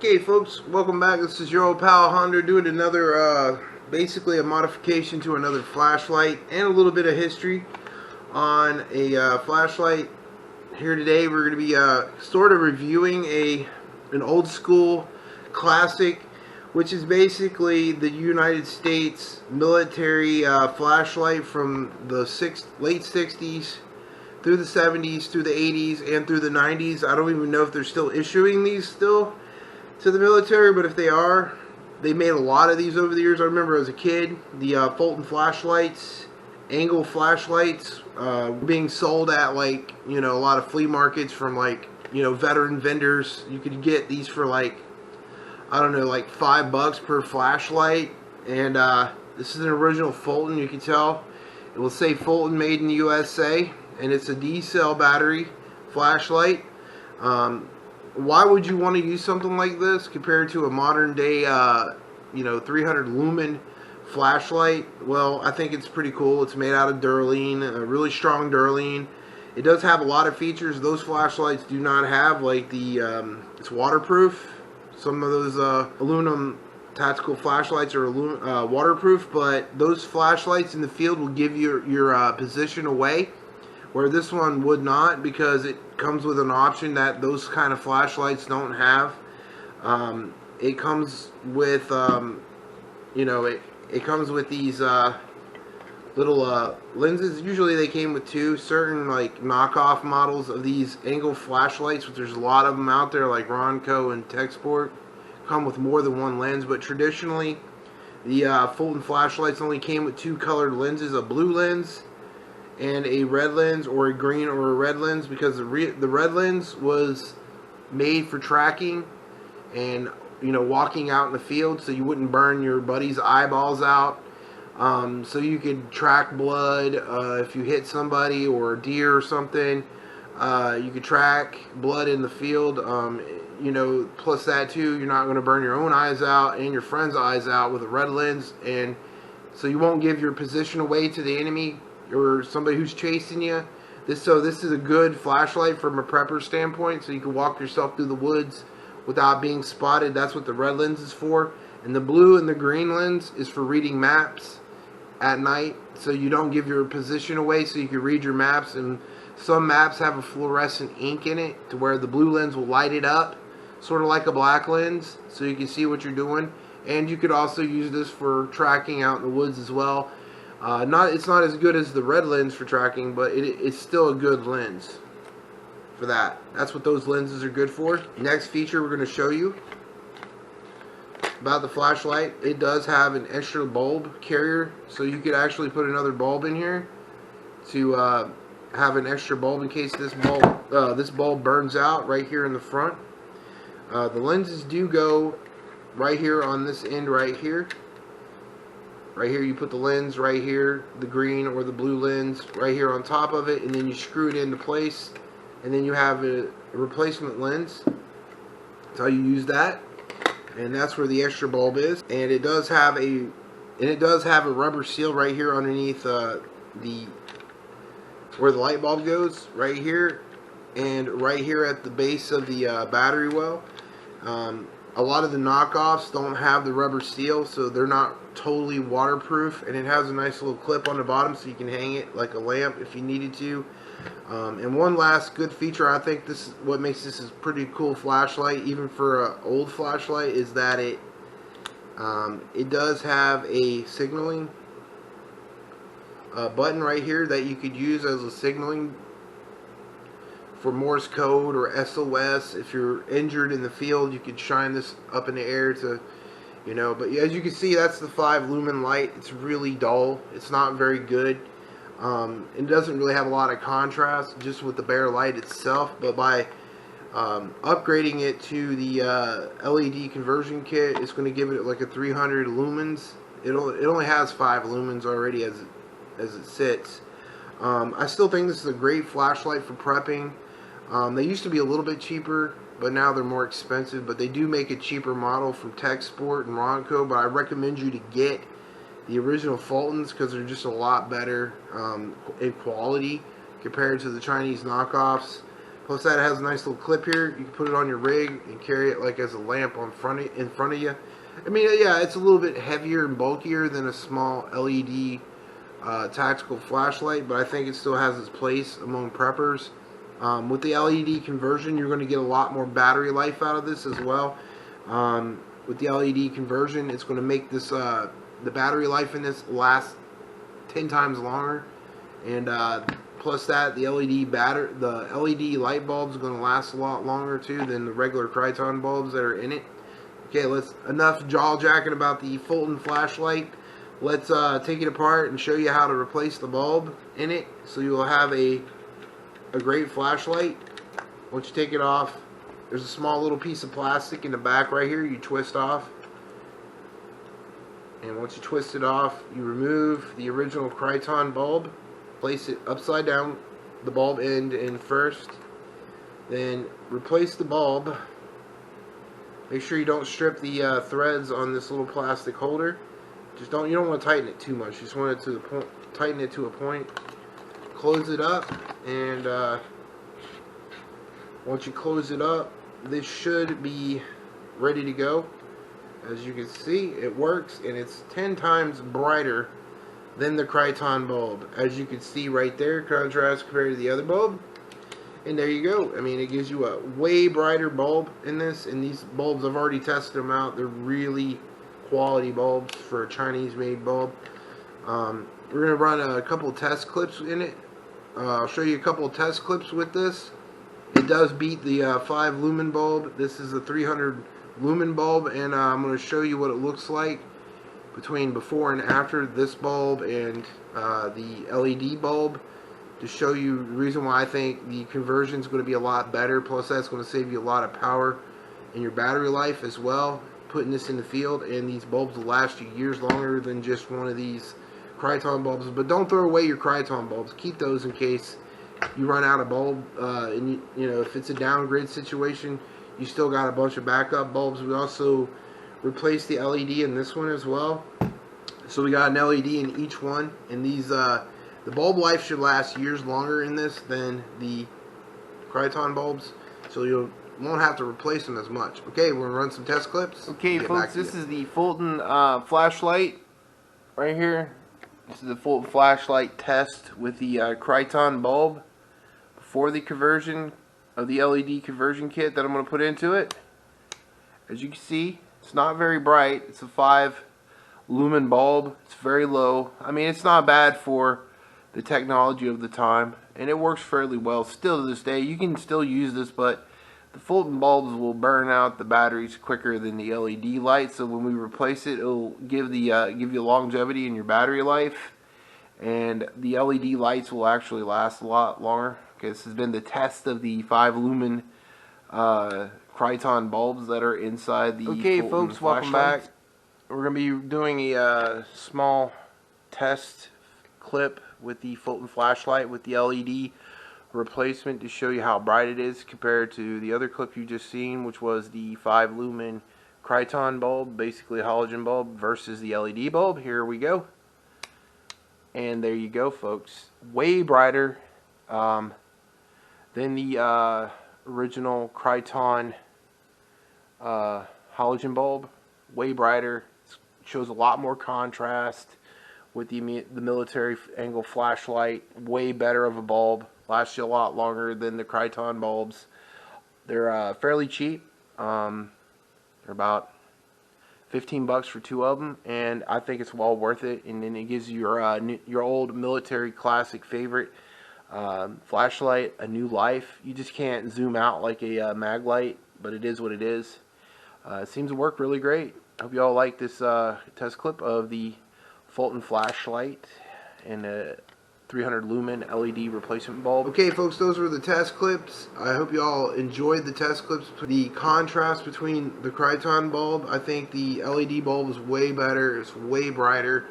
Okay folks, welcome back. This is your old pal Hondo doing another basically a modification to another flashlight and a little bit of history on a flashlight. Here today we're going to be sort of reviewing an old school classic, which is basically the United States military flashlight from the late 60s through the 70s, through the 80s, and through the 90s. I don't even know if they're still issuing these still to the military, but if they are, they made a lot of these over the years. I remember as a kid, the Fulton flashlights, Angle flashlights, being sold at like, you know, a lot of flea markets from like, you know, veteran vendors. You could get these for like, I don't know, like $5 per flashlight. And this is an original Fulton. You can tell it will say Fulton made in the USA, and it's a D-cell battery flashlight. Why would you want to use something like this compared to a modern day, you know, 300 lumen flashlight? Well, I think it's pretty cool. It's made out of Durline, a really strong Durline. It does have a lot of features those flashlights do not have, like the it's waterproof. Some of those aluminum tactical flashlights are waterproof, but those flashlights in the field will give you your position away, where this one would not, because it comes with an option that those kind of flashlights don't have. It comes with, you know, it comes with these little lenses. Usually they came with two. Certain like knockoff models of these Angle flashlights, which there's a lot of them out there, like Ronco and Techsport, come with more than one lens. But traditionally, the Fulton flashlights only came with two colored lenses, a blue lens and a red lens, or a green or a red lens, because the red lens was made for tracking and, you know, walking out in the field, so you wouldn't burn your buddy's eyeballs out. So you could track blood if you hit somebody or a deer or something. You could track blood in the field. You know, plus that too, you're not going to burn your own eyes out and your friend's eyes out with a red lens, and so you won't give your position away to the enemy or somebody who's chasing you. This is a good flashlight from a prepper standpoint, so you can walk yourself through the woods without being spotted. That's what the red lens is for. And the blue and the green lens is for reading maps at night, so you don't give your position away, so you can read your maps. And some maps have a fluorescent ink in it to where the blue lens will light it up, sort of like a black lens, so you can see what you're doing. And you could also use this for tracking out in the woods as well. It's not as good as the red lens for tracking, but it's still a good lens for that. That's what those lenses are good for. Next feature we're going to show you about the flashlight. It does have an extra bulb carrier, so you could actually put another bulb in here to have an extra bulb in case this bulb burns out right here in the front. The lenses do go right here on this end right here. Right here you put the lens right here, the green or the blue lens right here on top of it, and then you screw it into place, and then you have a replacement lens. That's how you use that, and that's where the extra bulb is. And it does have a rubber seal right here underneath where the light bulb goes, right here, and right here at the base of the battery well. A lot of the knockoffs don't have the rubber seal, so they're not totally waterproof, and it has a nice little clip on the bottom so you can hang it like a lamp if you needed to. And one last good feature, I think this is what makes this a pretty cool flashlight, even for an old flashlight, is that it does have a signaling button right here that you could use as a signaling for Morse code or SOS. If you're injured in the field, you could shine this up in the air to, you know. But as you can see, that's the 5 lumen light. It's really dull. It's not very good. It doesn't really have a lot of contrast just with the bare light itself, but by upgrading it to the LED conversion kit, it's going to give it like a 300 lumens. It only has 5 lumens already as it sits. I still think this is a great flashlight for prepping. They used to be a little bit cheaper, but now they're more expensive. But they do make a cheaper model from Techsport and Ronco. But I recommend you to get the original Fultons because they're just a lot better in quality compared to the Chinese knockoffs. Plus that it has a nice little clip here. You can put it on your rig and carry it like as a lamp in front of you. I mean, yeah, it's a little bit heavier and bulkier than a small LED tactical flashlight, but I think it still has its place among preppers. With the LED conversion, you're going to get a lot more battery life out of this as well. With the LED conversion, it's going to make this the battery life in this last 10 times longer, and plus that the LED light bulbs are going to last a lot longer too than the regular Kryton bulbs that are in it. Okay, enough jaw jacking about the Fulton flashlight. Let's take it apart and show you how to replace the bulb in it, so you will have a great flashlight. Once you take it off, there's a small little piece of plastic in the back right here. You twist off, and once you twist it off, you remove the original Kryton bulb, place it upside down, the bulb end in first, then replace the bulb. Make sure you don't strip the threads on this little plastic holder. You don't want to tighten it too much. You just want it to the point, tighten it to a point. Close it up, and once you close it up, this should be ready to go. As you can see, it works, and it's 10 times brighter than the Kryton bulb. As you can see right there, contrast compared to the other bulb. And there you go. I mean, it gives you a way brighter bulb in this, and these bulbs, I've already tested them out. They're really quality bulbs for a Chinese-made bulb. We're going to run a couple test clips in it. I'll show you a couple of test clips with this. It does beat the 5 lumen bulb. This is a 300 lumen bulb, and I'm going to show you what it looks like between before and after this bulb and the LED bulb, to show you the reason why I think the conversion is going to be a lot better. Plus that's going to save you a lot of power in your battery life as well, putting this in the field. And these bulbs will last you years longer than just one of these Kryton bulbs. But don't throw away your Kryton bulbs. Keep those in case you run out of bulb, and you know, if it's a downgrade situation, you still got a bunch of backup bulbs. We also replaced the LED in this one as well, so we got an LED in each one. And these the bulb life should last years longer in this than the Kryton bulbs, so you won't have to replace them as much. Okay, we're gonna run some test clips. Okay, folks, this is the Fulton flashlight right here. This is the Fulton flashlight test with the Kryton bulb before the conversion of the LED conversion kit that I'm going to put into it. As you can see, it's not very bright. It's a 5 lumen bulb. It's very low. I mean, it's not bad for the technology of the time, and it works fairly well still to this day. You can still use this, but the Fulton bulbs will burn out the batteries quicker than the LED light, so when we replace it, it'll give you longevity in your battery life, and the LED lights will actually last a lot longer. Okay, this has been the test of the 5 lumen Kryton bulbs that are inside the Fulton folks, welcome back. We're going to be doing a small test clip with the Fulton flashlight with the LED replacement to show you how bright it is compared to the other clip you just seen, which was the 5 lumen Kryton bulb, basically a halogen bulb, versus the LED bulb. Here we go. And there you go, folks. Way brighter than the original Kryton halogen bulb. Way brighter. Shows a lot more contrast with the military angle flashlight. Way better of a bulb. Lasts you a lot longer than the Kryton bulbs. They're fairly cheap. They're about $15 for 2 of them, and I think it's well worth it. And then it gives you your old military classic favorite flashlight a new life. You just can't zoom out like a mag light, but it is what it is. It seems to work really great. I hope you all like this test clip of the Fulton flashlight and a 300 lumen LED replacement bulb. Okay, folks, those were the test clips. I hope you all enjoyed the test clips. The contrast between the Kryton bulb, I think the LED bulb is way better. It's way brighter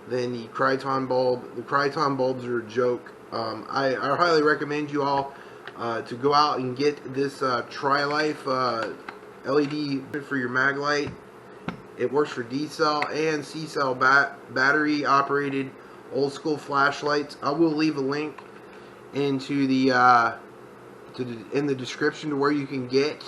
than the Kryton bulb. The Kryton bulbs are a joke. I highly recommend you all to go out and get this Tri-Life LED for your mag light. It works for D-cell and C-cell battery operated old school flashlights. I will leave a link into the in the description to where you can get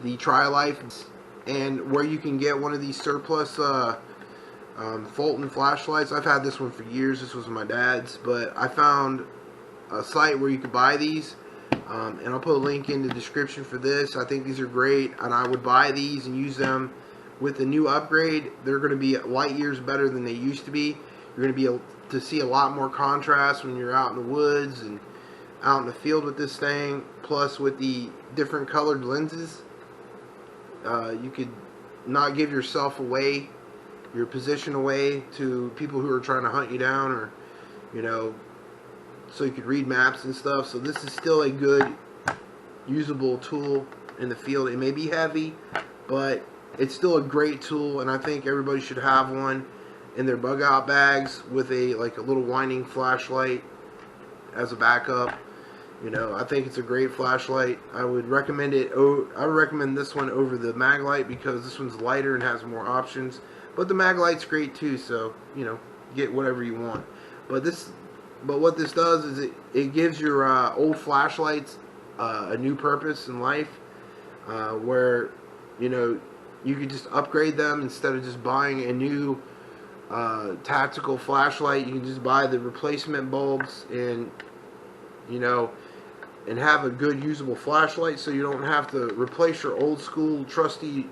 the Tri-Life and where you can get one of these surplus Fulton flashlights. I've had this one for years. This was my dad's, but I found a site where you could buy these, and I'll put a link in the description for this. I think these are great, and I would buy these and use them with the new upgrade. They're going to be light years better than they used to be. You're going to be able to see a lot more contrast when you're out in the woods and out in the field with this thing. Plus, with the different colored lenses, you could not give yourself away, your position away to people who are trying to hunt you down, or, you know, so you could read maps and stuff. So this is still a good usable tool in the field. It may be heavy, but it's still a great tool, and I think everybody should have one in their bug out bags with a little winding flashlight as a backup. You know, I think it's a great flashlight. I would recommend it. I would recommend this one over the Maglite because this one's lighter and has more options. But the Maglite's great too, so you know, get whatever you want. But what this does is it gives your old flashlights a new purpose in life, where, you know, you could just upgrade them instead of just buying a new tactical flashlight. You can just buy the replacement bulbs and, you know, and have a good usable flashlight, so you don't have to replace your old school trusty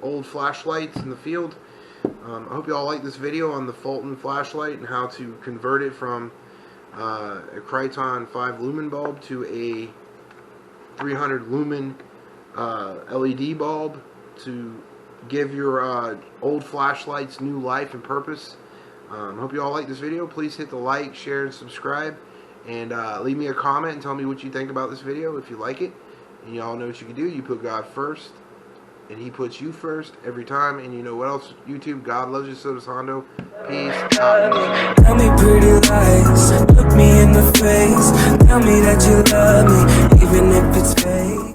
old flashlights in the field. I hope you all like this video on the Fulton flashlight and how to convert it from a Kryton 5 lumen bulb to a 300 lumen LED bulb to give your old flashlights new life and purpose. Hope you all like this video. Please hit the like, share, and subscribe, and leave me a comment and tell me what you think about this video if you like it. And you all know what you can do. You put God first, and He puts you first every time. And you know what else, YouTube? God loves you, so does Hondo. Peace out. Tell me pretty lies, look me in the face, tell me that you love me, even if it's fake.